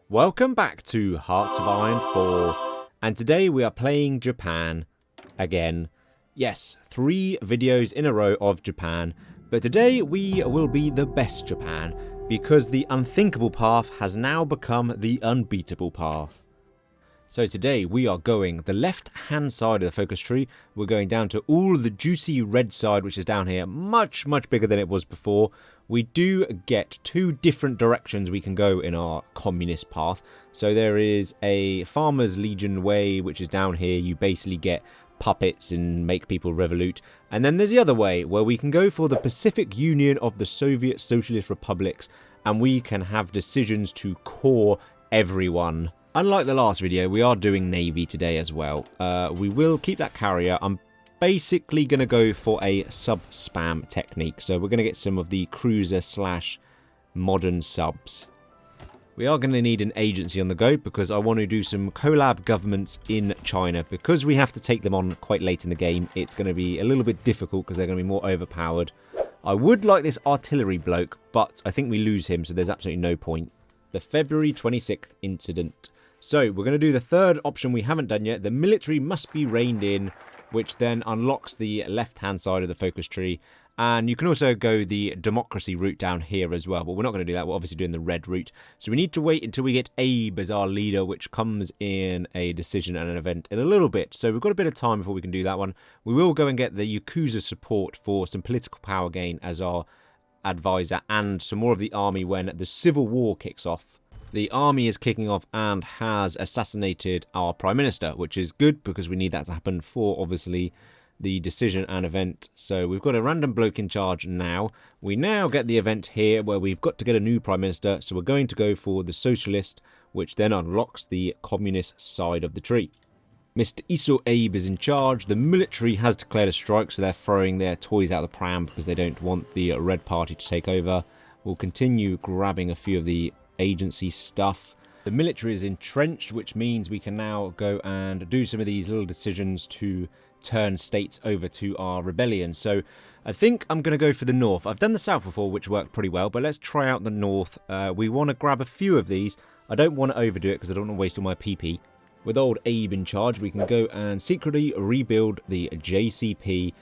Welcome back to Hearts of Iron 4, and today we are playing Japan again. Yes, 3 videos in a row of Japan, but today we will be the best Japan, because the unthinkable path has now become the unbeatable path. So today we are going the left-hand side of the focus tree. We're going down to all the juicy red side, which is down here, much bigger than it was before. We do get 2 different directions we can go in our communist path. So there is a Farmers Legion way, which is down here. You basically get puppets and make people revolute. And then there's the other way, where we can go for the Pacific Union of the Soviet Socialist Republics, and we can have decisions to core everyone. Unlike the last video, we are doing Navy today as well. We will keep that carrier. I'm basically going to go for a sub-spam technique. So we're going to get some of the cruiser / modern subs. We are going to need an agency on the go because I want to do some collab governments in China. Because we have to take them on quite late in the game, it's going to be a little bit difficult because they're going to be more overpowered. I would like this artillery bloke, but I think we lose him, so there's absolutely no point. The February 26th incident. So, we're going to do the third option we haven't done yet. The military must be reined in, which then unlocks the left-hand side of the focus tree. And you can also go the democracy route down here as well. But we're not going to do that. We're obviously doing the red route. So we need to wait until we get Abe as our leader, which comes in a decision and an event in a little bit. So we've got a bit of time before we can do that one. We will go and get the Yakuza support for some political power gain as our advisor and some more of the army when the Civil War kicks off. The army is kicking off and has assassinated our Prime Minister, which is good because we need that to happen for, obviously, the decision and event. So we've got a random bloke in charge now. We now get the event here where we've got to get a new Prime Minister. So we're going to go for the Socialist, which then unlocks the Communist side of the tree. Mr. Iso Abe is in charge. The military has declared a strike, so they're throwing their toys out of the pram because they don't want the Red Party to take over. We'll continue grabbing a few of the agency stuff. The military is entrenched, which means we can now go and do some of these little decisions to turn states over to our rebellion. So I think I'm going to go for the north. I've done the south before, which worked pretty well, but let's try out the north. We want to grab a few of these. I don't want to overdo it because I don't want to waste all my PP. With old Abe in charge, we can go and secretly rebuild the JCP,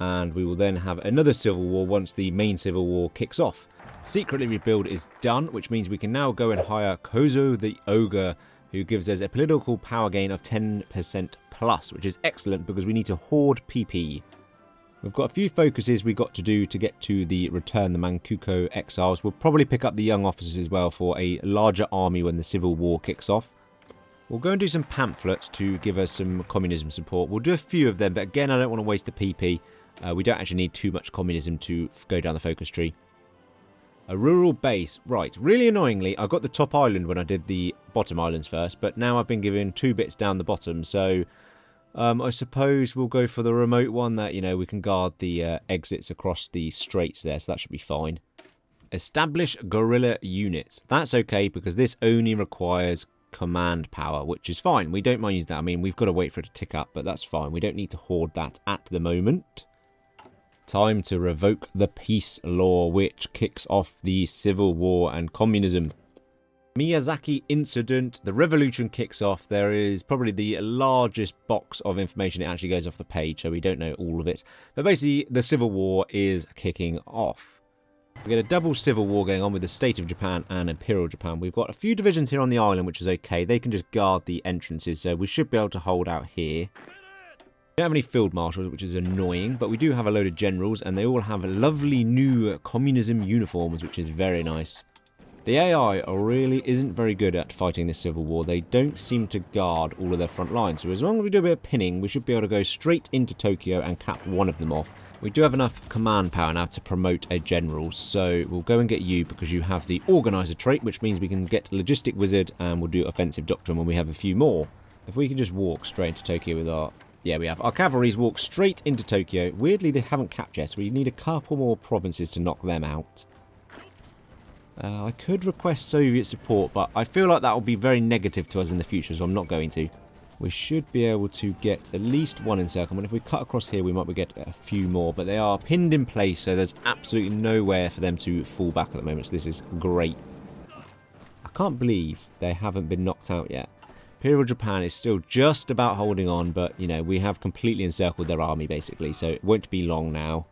and we will then have another civil war once the main civil war kicks off. Secretly rebuild is done, which means we can now go and hire Kozo the Ogre, who gives us a political power gain of 10% plus, which is excellent because we need to hoard PP. We've got a few focuses we got to do to get to the return the Manchukuo exiles. We'll probably pick up the young officers as well for a larger army when the civil war kicks off. We'll go and do some pamphlets to give us some communism support. We'll do a few of them, but again, I don't want to waste the PP. We don't actually need too much communism to go down the focus tree. A rural base. Right, really annoyingly, I got the top island when I did the bottom islands first, but now I've been given 2 bits down the bottom, so I suppose we'll go for the remote one that, you know, we can guard the exits across the straits there, so that should be fine. Establish guerrilla units. That's okay, because this only requires command power, which is fine. We don't mind using that. I mean, we've got to wait for it to tick up, but that's fine. We don't need to hoard that at the moment. Time to revoke the peace law, which kicks off the civil war and communism. Miyazaki incident. The revolution kicks off. There is probably the largest box of information. It actually goes off the page, so we don't know all of it. But basically, the civil war is kicking off. We get a double civil war going on with the state of Japan and Imperial Japan. We've got a few divisions here on the island, which is okay. They can just guard the entrances, so we should be able to hold out here. We don't have any field marshals, which is annoying, but we do have a load of generals, and they all have lovely new communism uniforms, which is very nice. The AI really isn't very good at fighting this civil war. They don't seem to guard all of their front lines, so as long as we do a bit of pinning, we should be able to go straight into Tokyo and cap one of them off. We do have enough command power now to promote a general, so we'll go and get you because you have the organizer trait, which means we can get logistic wizard, and we'll do offensive doctrine when we have a few more. If we can just walk straight into Tokyo with our... Yeah, we have. Our cavalry's walked straight into Tokyo. Weirdly, they haven't captured yet, so we need a couple more provinces to knock them out. I could request Soviet support, but I feel like that will be very negative to us in the future, so I'm not going to. We should be able to get at least one encirclement. If we cut across here, we might be get a few more, but they are pinned in place, so there's absolutely nowhere for them to fall back at the moment, so this is great. can't believe they haven't been knocked out yet. Imperial Japan is still just about holding on, but, you know, we have completely encircled their army, basically, so it won't be long now.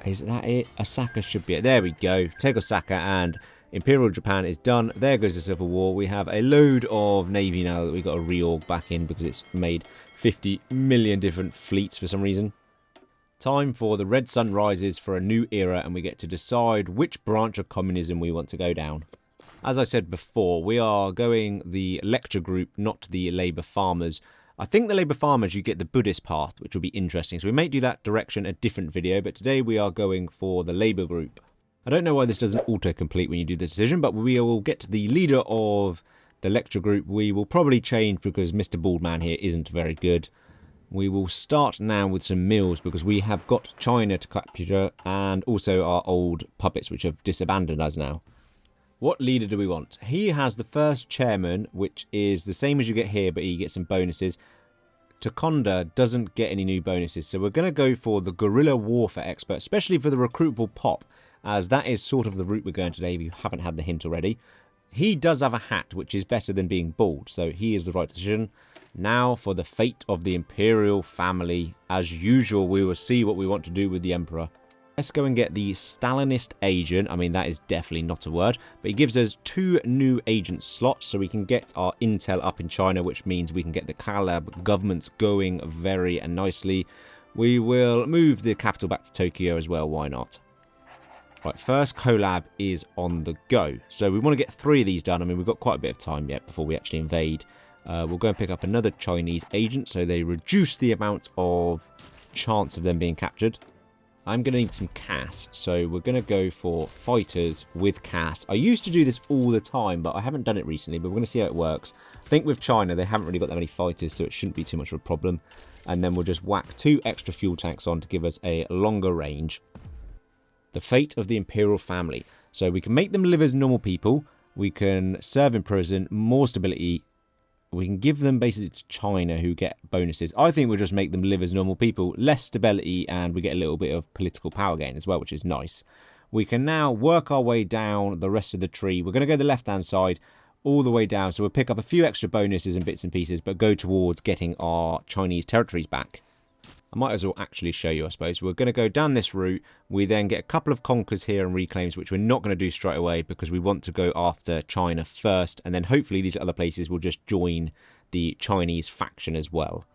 Is that it? Osaka should be it. There we go. Take Osaka, and Imperial Japan is done. There goes the Civil War. We have a load of navy now that we've got to reorg back in because it's made 50 million different fleets for some reason. Time for the red sun rises for a new era, and we get to decide which branch of communism we want to go down. As I said before, we are going the lecture group, not the Labour farmers. I think the Labour farmers, you get the Buddhist path, which will be interesting. So we may do that direction a different video, but today we are going for the Labour group. I don't know why this doesn't auto-complete when you do the decision, but we will get to the leader of the lecture group. We will probably change because Mr. Baldman here isn't very good. We will start now with some meals because we have got China to capture and also our old puppets, which have disabandoned us now. What leader do we want? He has the first chairman, which is the same as you get here, but he gets some bonuses. Takonda doesn't get any new bonuses, so we're going to go for the guerrilla warfare expert, especially for the recruitable pop, as that is sort of the route we're going today if you haven't had the hint already. He does have a hat, which is better than being bald, so he is the right decision. Now for the fate of the imperial family. As usual, we will see what we want to do with the emperor. Let's go and get the Stalinist agent. I mean, that is definitely not a word. But he gives us 2 new agent slots, so we can get our intel up in China, which means we can get the collab governments going very nicely. We will move the capital back to Tokyo as well. Why not? Right, first collab is on the go. So we want to get 3 of these done. I mean, we've got quite a bit of time yet before we actually invade. We'll go and pick up another Chinese agent, so they reduce the amount of chance of them being captured. I'm going to need some CAS, so we're going to go for fighters with CAS. I used to do this all the time, but I haven't done it recently, but we're going to see how it works. I think with China, they haven't really got that many fighters, so it shouldn't be too much of a problem. And then we'll just whack 2 extra fuel tanks on to give us a longer range. The fate of the imperial family. So we can make them live as normal people. We can serve in prison, more stability. We can give them basically to China, who get bonuses. I think we'll just make them live as normal people, less stability, and we get a little bit of political power gain as well, which is nice. We can now work our way down the rest of the tree. We're going to go the left-hand side all the way down, so we'll pick up a few extra bonuses and bits and pieces, but go towards getting our Chinese territories back. I might as well actually show you, I suppose. We're going to go down this route. We then get a couple of conquers here and reclaims, which we're not going to do straight away because we want to go after China first. And then hopefully these other places will just join the Chinese faction as well.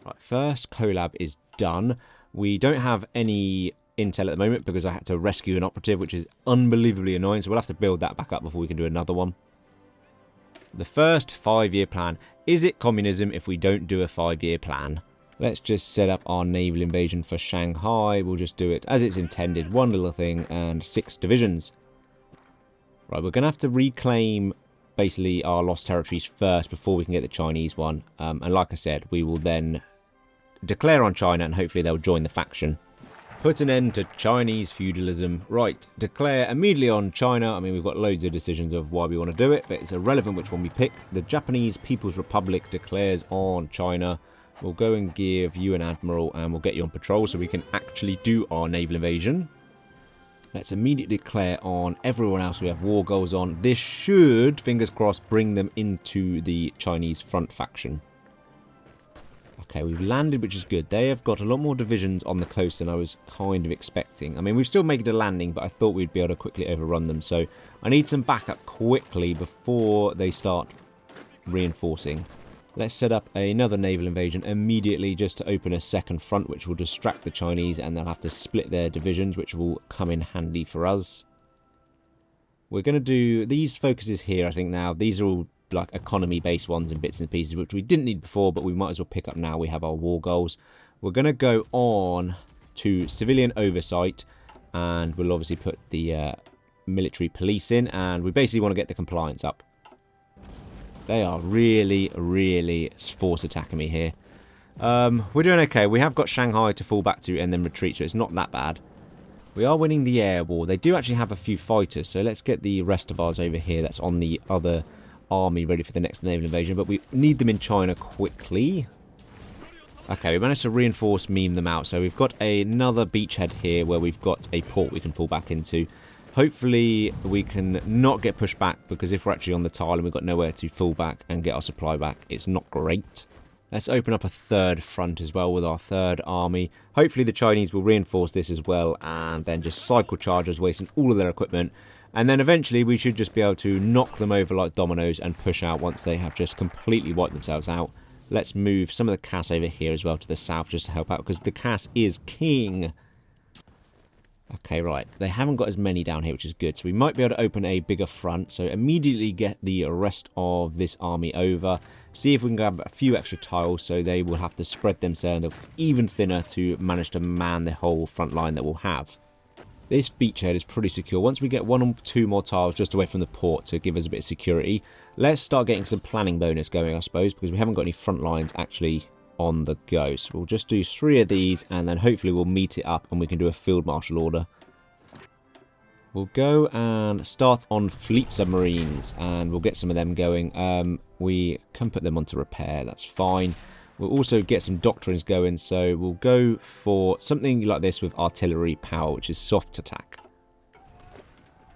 Right, first collab is done. We don't have any intel at the moment because I had to rescue an operative, which is unbelievably annoying. So we'll have to build that back up before we can do another one. The first 5-year plan. Is it communism if we don't do a 5-year plan? Let's just set up our naval invasion for Shanghai. We'll just do it as it's intended. 1 little thing and 6 divisions. Right, we're going to have to reclaim basically our lost territories first before we can get the Chinese one. And like I said, we will then declare on China and hopefully they'll join the faction. Put an end to Chinese feudalism. Right, declare immediately on China. I mean, we've got loads of decisions of why we want to do it, but it's irrelevant which one we pick. The Japanese People's Republic declares on China. We'll go and give you an admiral and we'll get you on patrol so we can actually do our naval invasion. Let's immediately declare on everyone else we have war goals on. This should, fingers crossed, bring them into the Chinese front faction. Okay, we've landed, which is good. They have got a lot more divisions on the coast than I was kind of expecting. I mean, we've still made a landing, but I thought we'd be able to quickly overrun them. So I need some backup quickly before they start reinforcing. Let's set up another naval invasion immediately just to open a second front, which will distract the Chinese, and they'll have to split their divisions, which will come in handy for us. We're going to do these focuses here, I think now. These are all like economy-based ones and bits and pieces, which we didn't need before, but we might as well pick up now. We have our war goals. We're going to go on to civilian oversight, and we'll obviously put the military police in, and we basically want to get the compliance up. They are really, really force attacking me here. We're doing okay. We have got Shanghai to fall back to and then retreat, so it's not that bad. We are winning the air war. They do actually have a few fighters, so let's get the rest of ours over here. That's on the other army ready for the next naval invasion, but we need them in China quickly. Okay, we managed to reinforce, meme them out. So we've got another beachhead here where we've got a port we can fall back into. Hopefully we can not get pushed back, because if we're actually on the tile and we've got nowhere to fall back and get our supply back, it's not great. Let's open up a third front as well with our third army. Hopefully the Chinese will reinforce this as well and then just cycle chargers, wasting all of their equipment. And then eventually we should just be able to knock them over like dominoes and push out once they have just completely wiped themselves out. Let's move some of the Cass over here as well to the south just to help out, because the Cass is king. Okay, right. They haven't got as many down here, which is good. So we might be able to open a bigger front. So immediately get the rest of this army over. See if we can grab a few extra tiles, so they will have to spread themselves even thinner to manage to man the whole front line that we'll have. This beachhead is pretty secure. Once we get 1 or 2 more tiles just away from the port to give us a bit of security, let's start getting some planning bonus going, I suppose, because we haven't got any front lines actually on the go. So we'll just do 3 of these, and then hopefully we'll meet it up and we can do a field marshal order. We'll go and start on fleet submarines, and we'll get some of them going. We can put them onto repair, that's fine. We'll also get some doctrines going, so we'll go for something like this with artillery power, which is soft attack.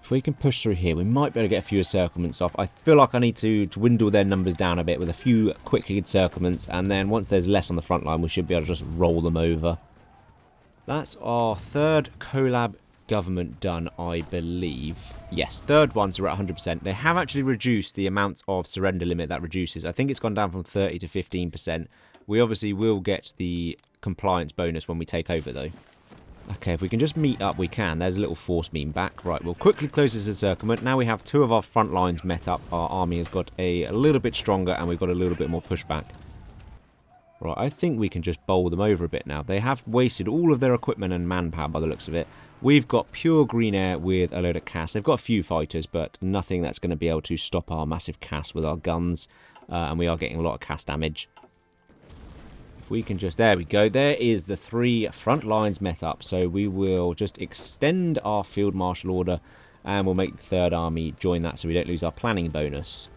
If we can push through here, we might be able to get a few encirclements off. I feel like I need to dwindle their numbers down a bit with a few quick encirclements, and then once there's less on the front line, we should be able to just roll them over. That's our third collab government done, I believe. Yes, third one, so we're at 100%. They have actually reduced the amount of surrender limit that reduces. I think it's gone down from 30 to 15%. We obviously will get the compliance bonus when we take over, though. Okay, if we can just meet up, we can. There's a little force beam back. Right, we'll quickly close this encirclement. Now we have 2 of our front lines met up. Our army has got a little bit stronger, and we've got a little bit more pushback. Right, I think we can just bowl them over a bit now. They have wasted all of their equipment and manpower by the looks of it. We've got pure green air with a load of Cass. They've got a few fighters, but nothing that's going to be able to stop our massive Cass with our guns. And we are getting a lot of Cass damage. If we can just... There we go. There is the 3 front lines met up. So we will just extend our field marshal order, and we'll make the 3rd army join that so we don't lose our planning bonus.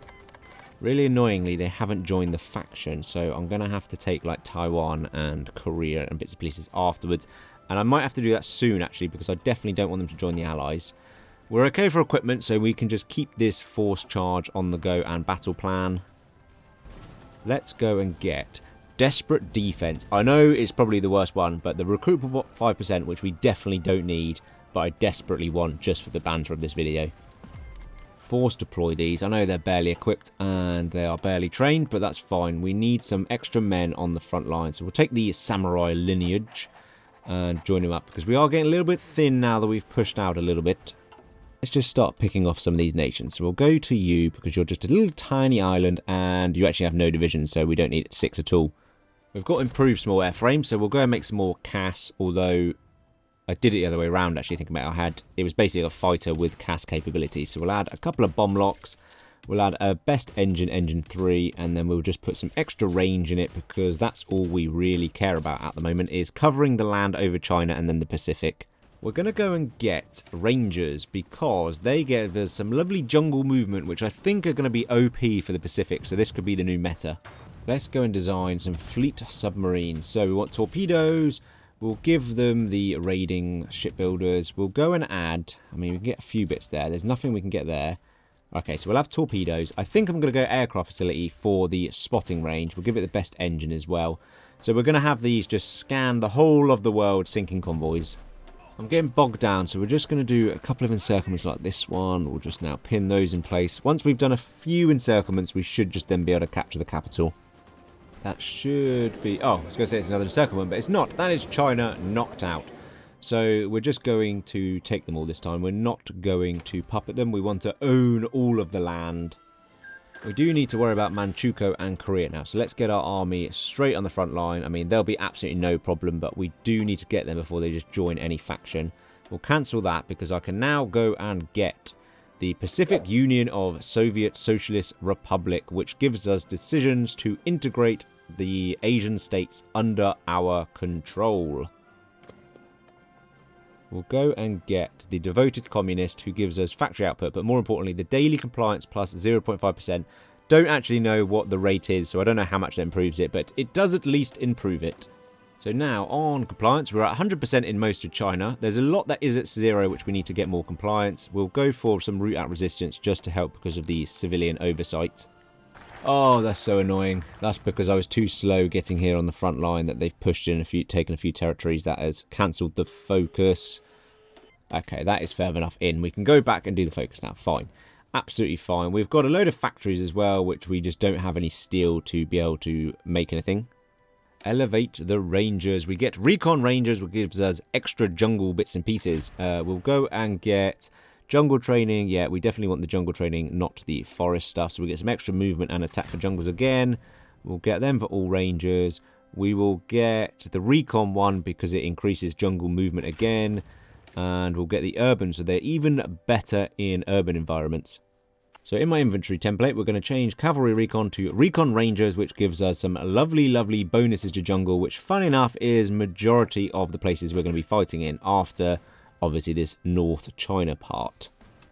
Really annoyingly, they haven't joined the faction, so I'm going to have to take like Taiwan and Korea and bits and pieces afterwards. And I might have to do that soon, actually, because I definitely don't want them to join the Allies. We're okay for equipment, so we can just keep this force charge on the go and battle plan. Let's go and get desperate defense. I know it's probably the worst one, but the recruitable 5%, which we definitely don't need, but I desperately want just for the banter of this video. Force deploy these. I know they're barely equipped and they are barely trained, but that's fine. We need some extra men on the front line, so we'll take the samurai lineage and join them up, because we are getting a little bit thin now that we've pushed out a little bit. Let's just start picking off some of these nations. So we'll go to you, because you're just a little tiny island and you actually have no division, so we don't need 6 at all. We've got improved small airframe, so we'll go and make some more Cass, although I did it the other way around, actually, thinking about it was basically a fighter with Cass capabilities. So we'll add a couple of bomb locks, we'll add a best engine, engine 3, and then we'll just put some extra range in it, because that's all we really care about at the moment, is covering the land over China and then the Pacific. We're going to go and get Rangers, because they give us some lovely jungle movement, which I think are going to be OP for the Pacific, so this could be the new meta. Let's go and design some fleet submarines. So we want torpedoes. We'll give them the raiding shipbuilders. We'll go and add... I mean, we can get a few bits there. There's nothing we can get there. Okay, so we'll have torpedoes. I think I'm going to go aircraft facility for the spotting range. We'll give it the best engine as well. So we're going to have these just scan the whole of the world sinking convoys. I'm getting bogged down, so we're just going to do a couple of encirclements like this one. We'll just now pin those in place. Once we've done a few encirclements, we should just then be able to capture the capital. That should be... Oh, I was going to say it's another encirclement, but it's not. That is China knocked out. So we're just going to take them all this time. We're not going to puppet them. We want to own all of the land. We do need to worry about Manchukuo and Korea now. So let's get our army straight on the front line. I mean, there'll be absolutely no problem, but we do need to get them before they just join any faction. We'll cancel that, because I can now go and get the Pacific Union of Soviet Socialist Republic, which gives us decisions to integrate the Asian states under our control. We'll go and get the Devoted Communist, who gives us factory output, but more importantly, the daily compliance plus 0.5%. Don't actually know what the rate is, so I don't know how much that improves it, but it does at least improve it. So now, on compliance, we're at 100% in most of China. There's a lot that is at 0, which we need to get more compliance. We'll go for some root out resistance just to help because of the civilian oversight. Oh, that's so annoying. That's because I was too slow getting here on the front line that they've pushed in taken a few territories. That has cancelled the focus. Okay, that is fair enough in. We can go back and do the focus now. Fine. Absolutely fine. We've got a load of factories as well, which we just don't have any steel to be able to make anything. Elevate the rangers. We get recon rangers, which gives us extra jungle bits and pieces. We'll go and get jungle training. Yeah, we definitely want the jungle training, not the forest stuff. So we get some extra movement and attack for jungles again. We'll get them for all rangers. We will get the recon one because it increases jungle movement again. And we'll get the urban, so they're even better in urban environments. So in my inventory template, we're going to change Cavalry Recon to Recon Rangers, which gives us some lovely, lovely bonuses to jungle, which, fun enough, is majority of the places we're going to be fighting in after, obviously, this North China part.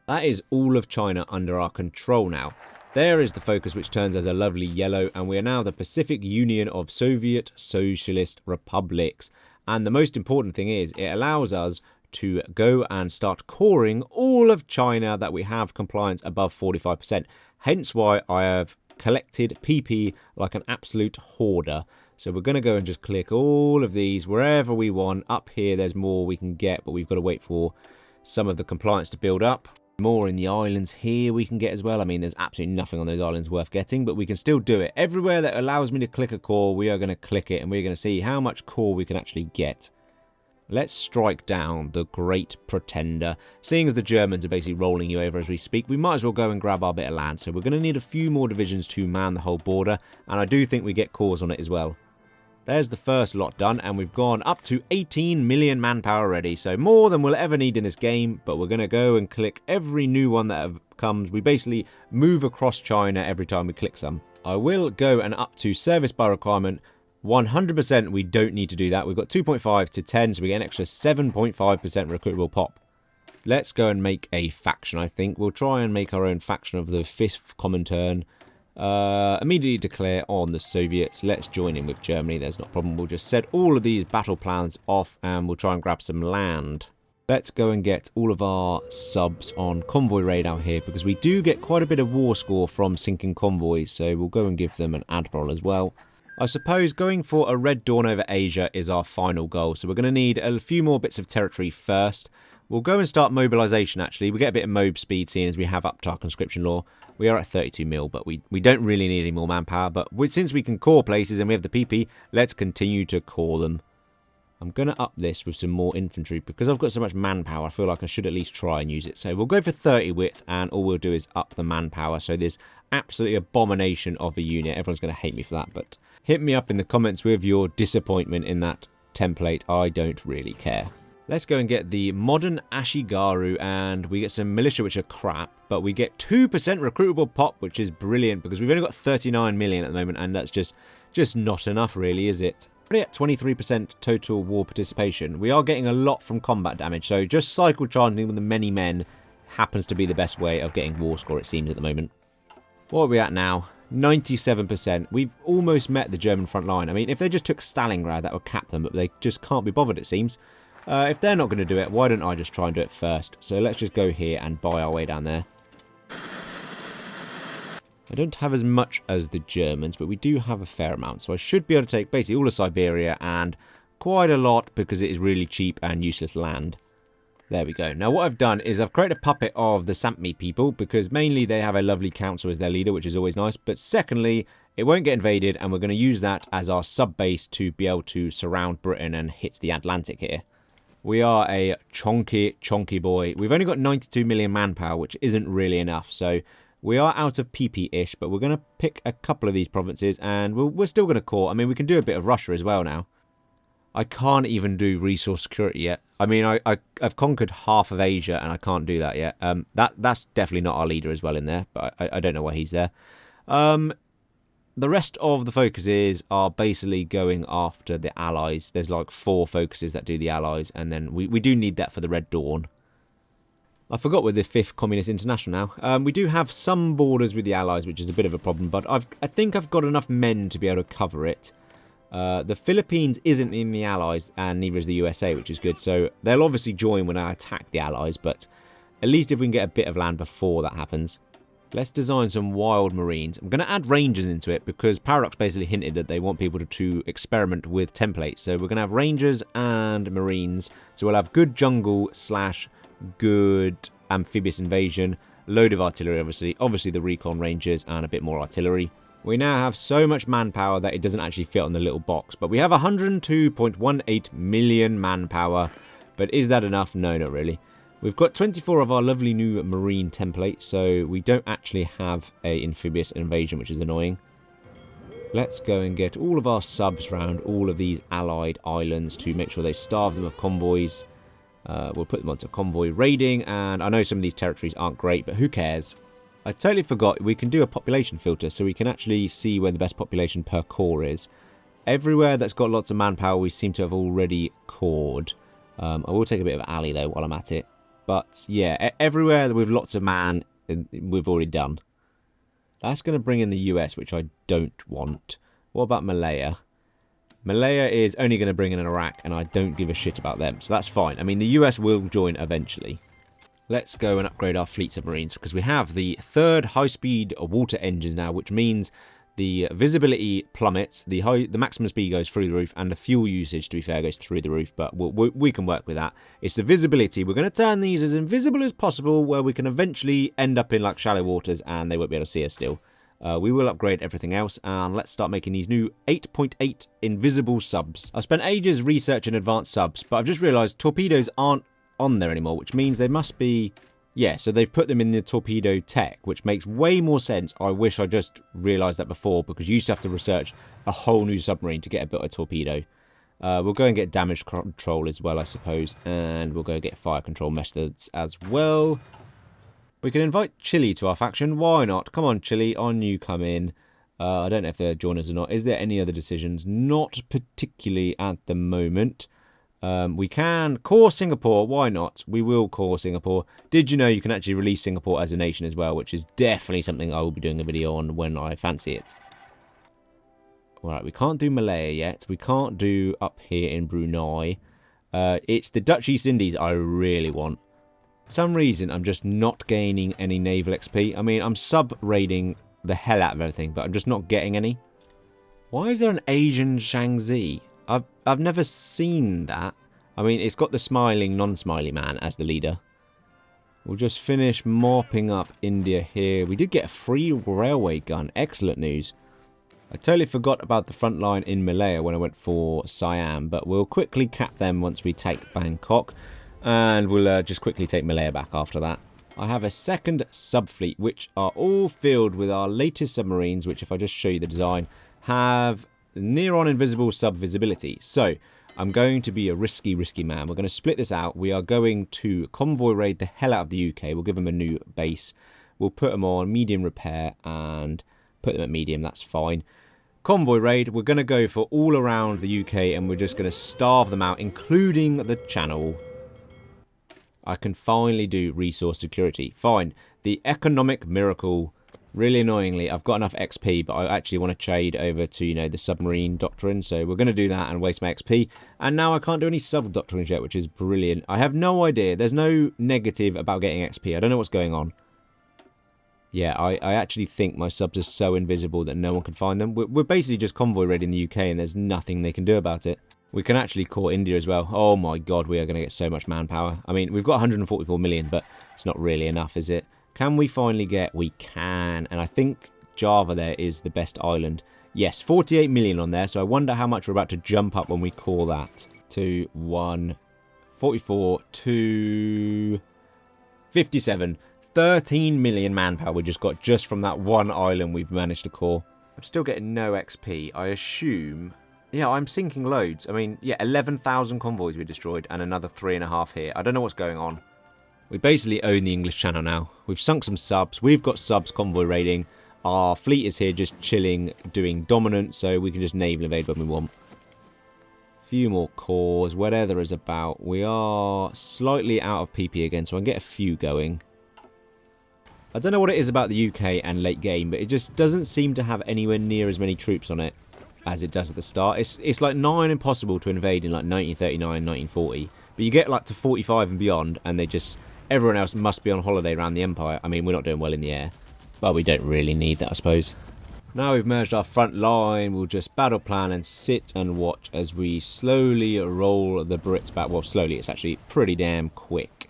That is all of China under our control now. There is the focus, which turns as a lovely yellow, and we are now the Pacific Union of Soviet Socialist Republics. And the most important thing is, it allows us to go and start coring all of China that we have compliance above 45%. Hence why I have collected PP like an absolute hoarder. So we're going to go and just click all of these wherever we want. Up here there's more we can get, but we've got to wait for some of the compliance to build up. More in the islands here we can get as well. I mean, there's absolutely nothing on those islands worth getting, but we can still do it. Everywhere that allows me to click a core, we are going to click it, and we're going to see how much core we can actually get. Let's strike down the Great Pretender. Seeing as the Germans are basically rolling you over as we speak, we might as well go and grab our bit of land. So we're going to need a few more divisions to man the whole border, and I do think we get cores on it as well. There's the first lot done, and we've gone up to 18 million manpower already, so more than we'll ever need in this game, but we're going to go and click every new one that comes. We basically move across China every time we click some. I will go and up to service by requirement. 100% we don't need to do that. We've got 2.5 to 10, so we get an extra 7.5% recruitable pop. Let's go and make a faction, I think. We'll try and make our own faction of the 5th Comintern. Immediately declare on the Soviets. Let's join in with Germany. There's not a problem. We'll just set all of these battle plans off and we'll try and grab some land. Let's go and get all of our subs on convoy raid out here because we do get quite a bit of war score from sinking convoys, so we'll go and give them an admiral as well. I suppose going for a Red Dawn over Asia is our final goal, so we're going to need a few more bits of territory first. We'll go and start mobilisation, actually. We get a bit of mob speed, seeing as we have upped our conscription law. We are at 32 mil, but we don't really need any more manpower. But since we can core places and we have the PP, let's continue to core them. I'm going to up this with some more infantry. Because I've got so much manpower, I feel like I should at least try and use it. So we'll go for 30 width, and all we'll do is up the manpower. So there's absolutely abomination of a unit. Everyone's going to hate me for that, but hit me up in the comments with your disappointment in that template. I don't really care. Let's go and get the modern Ashigaru, and we get some militia, which are crap, but we get 2% recruitable pop, which is brilliant, because we've only got 39 million at the moment, and that's just not enough, really, is it? We're at 23% total war participation. We are getting a lot from combat damage, so just cycle charging with the many men happens to be the best way of getting war score, it seems, at the moment. What are we at now? 97%. We've almost met the German front line. I mean, if they just took Stalingrad, that would cap them, but they just can't be bothered, it seems. If they're not going to do it, why don't I just try and do it first? So let's just go here and buy our way down there. I don't have as much as the Germans, but we do have a fair amount. So I should be able to take basically all of Siberia and quite a lot because it is really cheap and useless land. There we go. Now what I've done is I've created a puppet of the Sampmi people because mainly they have a lovely council as their leader, which is always nice. But secondly, it won't get invaded and we're going to use that as our sub-base to be able to surround Britain and hit the Atlantic here. We are a chonky boy. We've only got 92 million manpower, which isn't really enough. So we are out of PP-ish, but we're going to pick a couple of these provinces and we're still going to core. I mean, we can do a bit of Russia as well now. I can't even do resource security yet. I mean, I've conquered half of Asia and I can't do that yet. That's definitely not our leader as well in there, but I don't know why he's there. The rest of the focuses are basically going after the allies. There's like 4 focuses that do the allies, and then we do need that for the Red Dawn. I forgot we're the 5th Communist International now. We do have some borders with the allies, which is a bit of a problem, but I think I've got enough men to be able to cover it. The Philippines isn't in the Allies, and neither is the USA, which is good. So they'll obviously join when I attack the Allies, but at least if we can get a bit of land before that happens. Let's design some wild marines. I'm going to add rangers into it because Paradox basically hinted that they want people to experiment with templates. So we're going to have rangers and marines. So we'll have good jungle / good amphibious invasion, load of artillery obviously the recon rangers, and a bit more artillery. We now have so much manpower that it doesn't actually fit on the little box. But we have 102.18 million manpower. But is that enough? No, not really. We've got 24 of our lovely new marine templates, so we don't actually have a amphibious invasion, which is annoying. Let's go and get all of our subs around all of these allied islands to make sure they starve them of convoys. We'll put them onto convoy raiding, and I know some of these territories aren't great, but who cares? I totally forgot we can do a population filter, so we can actually see where the best population per core is. Everywhere that's got lots of manpower, we seem to have already cored. I will take a bit of alley, though, while I'm at it. But, yeah, everywhere with lots of man, we've already done. That's going to bring in the US, which I don't want. What about Malaya? Malaya is only going to bring in Iraq, and I don't give a shit about them. So that's fine. I mean, the US will join eventually. Let's go and upgrade our fleet submarines, because we have the 3rd high-speed water engines now, which means the visibility plummets, the maximum speed goes through the roof, and the fuel usage, to be fair, goes through the roof, but we can work with that. It's the visibility. We're going to turn these as invisible as possible, where we can eventually end up in like shallow waters, and they won't be able to see us still. We will upgrade everything else, and let's start making these new 8.8 invisible subs. I've spent ages researching advanced subs, but I've just realised torpedoes aren't on there anymore, which means they must be... Yeah, so they've put them in the torpedo tech, which makes way more sense. I wish I just realised that before, because you used to have to research a whole new submarine to get a bit of torpedo. We'll go and get damage control as well, I suppose, and we'll go get fire control methods as well. We can invite Chile to our faction. Why not? Come on, Chile, on you come in. I don't know if they're joiners or not. Is there any other decisions? Not particularly at the moment. We can core Singapore. Why not? We will core Singapore. Did you know you can actually release Singapore as a nation as well, which is definitely something I will be doing a video on when I fancy it. Alright, we can't do Malaya yet. We can't do up here in Brunei. It's the Dutch East Indies I really want. For some reason, I'm just not gaining any naval XP. I mean, I'm sub-raiding the hell out of everything, but I'm just not getting any. Why is there an Asian Shaanxi? I've never seen that. I mean, it's got the smiling, non-smiley man as the leader. We'll just finish mopping up India here. We did get a free railway gun. Excellent news. I totally forgot about the front line in Malaya when I went for Siam, but we'll quickly cap them once we take Bangkok. And we'll just quickly take Malaya back after that. I have a second sub-fleet, which are all filled with our latest submarines, which, if I just show you the design, have near-on invisible sub-visibility. So, I'm going to be a risky man. We're going to split this out. We are going to convoy raid the hell out of the UK. We'll give them a new base. We'll put them on medium repair and put them at medium. That's fine. Convoy raid, we're going to go for all around the UK, and we're just going to starve them out, including the Channel. I can finally do resource security. Fine. The economic miracle. Really annoyingly, I've got enough XP, but I actually want to trade over to, you know, the submarine doctrine. So we're going to do that and waste my XP. And now I can't do any sub-doctrines yet, which is brilliant. I have no idea. There's no negative about getting XP. I don't know what's going on. Yeah, I actually think my subs are so invisible that no one can find them. We're basically just convoy raiding the UK, and there's nothing they can do about it. We can actually core India as well. Oh my god, we are going to get so much manpower. I mean, we've got 144 million, but it's not really enough, is it? Can we finally get... We can. And I think Java there is the best island. Yes, 48 million on there. So I wonder how much we're about to jump up when we call that. 2, 1, 44, 2, 57. 13 million manpower we just got just from that one island we've managed to core. I'm still getting no XP. I assume... Yeah, I'm sinking loads. I mean, yeah, 11,000 convoys we destroyed and another 3.5 here. I don't know what's going on. We basically own the English Channel now. We've sunk some subs. We've got subs convoy raiding. Our fleet is here just chilling, doing dominant, so we can just naval invade when we want. A few more cores, whatever there is about. We are slightly out of PP again, so I can get a few going. I don't know what it is about the UK and late game, but it just doesn't seem to have anywhere near as many troops on it as it does at the start. It's like nigh on impossible to invade in like 1939, 1940. But you get like to 45 and beyond, and everyone else must be on holiday around the Empire. I mean, we're not doing well in the air, but we don't really need that, I suppose. Now we've merged our front line, we'll just battle plan and sit and watch as we slowly roll the Brits back. Well, slowly, it's actually pretty damn quick.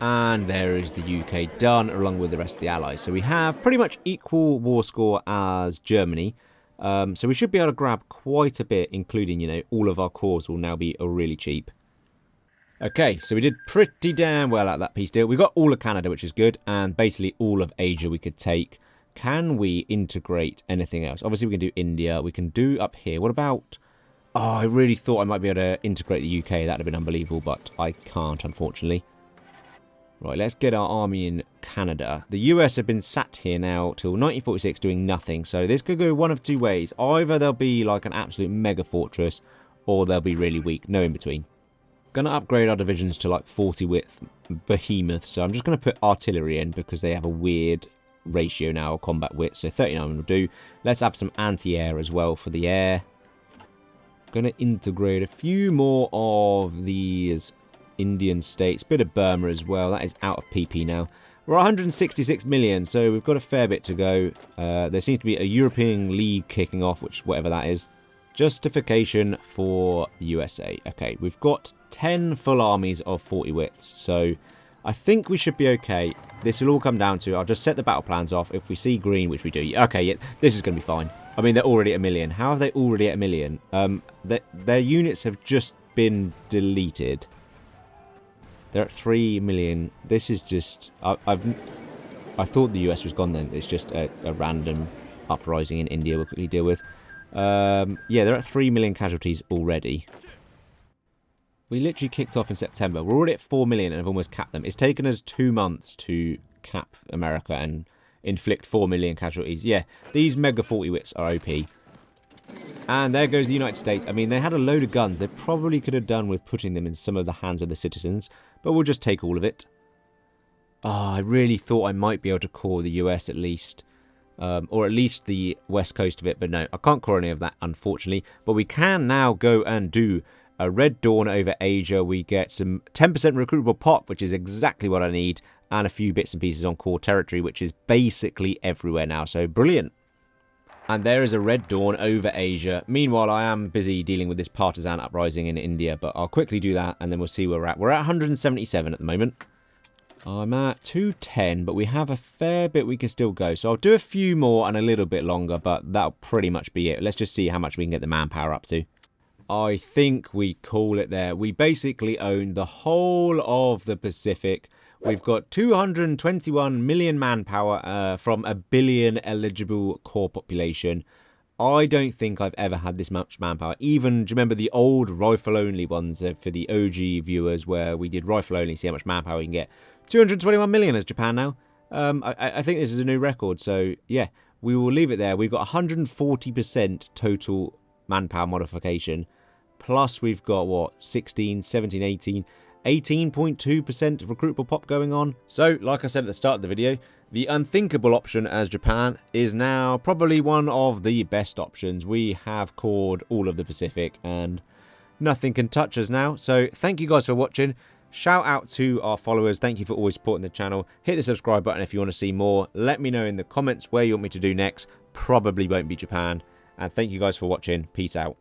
And there is the UK done, along with the rest of the Allies. So we have pretty much equal war score as Germany. So we should be able to grab quite a bit, including, you know, all of our cores will now be really cheap. Okay, so we did pretty damn well at that peace deal. We got all of Canada, which is good, and basically all of Asia we could take. Can we integrate anything else? Obviously, we can do India. We can do up here. What about... Oh, I really thought I might be able to integrate the UK. That would have been unbelievable, but I can't, unfortunately. Right, let's get our army in Canada. The US have been sat here now till 1946 doing nothing. So this could go one of two ways. Either they'll be like an absolute mega fortress, or they'll be really weak. No in between. Gonna upgrade our divisions to like 40 width behemoths. So I'm just going to put artillery in because they have a weird ratio now, combat width. So 39 will do. Let's have some anti-air as well for the air. Gonna integrate a few more of these Indian states, bit of Burma as well. That is out of PP now. We're 166 million, so we've got a fair bit to go. There seems to be a European League kicking off, which whatever that is. Justification for USA. Okay, we've got 10 full armies of 40 widths, so I think we should be okay. This will all come down to, I'll just set the battle plans off. If we see green, which we do, okay, yeah, this is going to be fine. I mean, they're already at a million. How are they already at a million? Their units have just been deleted. They're at 3 million. This is just... I thought the US was gone then. It's just a random uprising in India we'll quickly deal with. Yeah, they're at 3 million casualties already. We literally kicked off in September. We're already at 4 million and have almost capped them. It's taken us 2 months to cap America and inflict 4 million casualties. Yeah, these mega 40 wits are OP. And there goes the United States. I mean, they had a load of guns. They probably could have done with putting them in some of the hands of the citizens. But we'll just take all of it. Ah, I really thought I might be able to core the US at least. Or at least the west coast of it. But no, I can't core any of that, unfortunately. But we can now go and do a Red Dawn over Asia. We get some 10% recruitable pop, which is exactly what I need. And a few bits and pieces on core territory, which is basically everywhere now. So brilliant. And there is a Red Dawn over Asia. Meanwhile, I am busy dealing with this partisan uprising in India, but I'll quickly do that and then we'll see where we're at. We're at 177 at the moment. I'm at 210, but we have a fair bit we can still go. So I'll do a few more and a little bit longer, but that'll pretty much be it. Let's just see how much we can get the manpower up to. I think we call it there. We basically own the whole of the Pacific. We've got 221 million manpower from a billion eligible core population. I don't think I've ever had this much manpower. Even, do you remember the old rifle-only ones for the OG viewers where we did rifle-only, see how much manpower we can get? 221 million as Japan now. I think this is a new record. So, yeah, we will leave it there. We've got 140% total manpower modification. Plus, we've got, what, 16, 17, 18... 18.2% recruitable pop going on. So, like I said at the start of the video, the unthinkable option as Japan is now probably one of the best options. We have cored all of the Pacific and nothing can touch us now. So, thank you guys for watching. Shout out to our followers. Thank you for always supporting the channel. Hit the subscribe button if you want to see more. Let me know in the comments where you want me to do next. Probably won't be Japan. And thank you guys for watching. Peace out.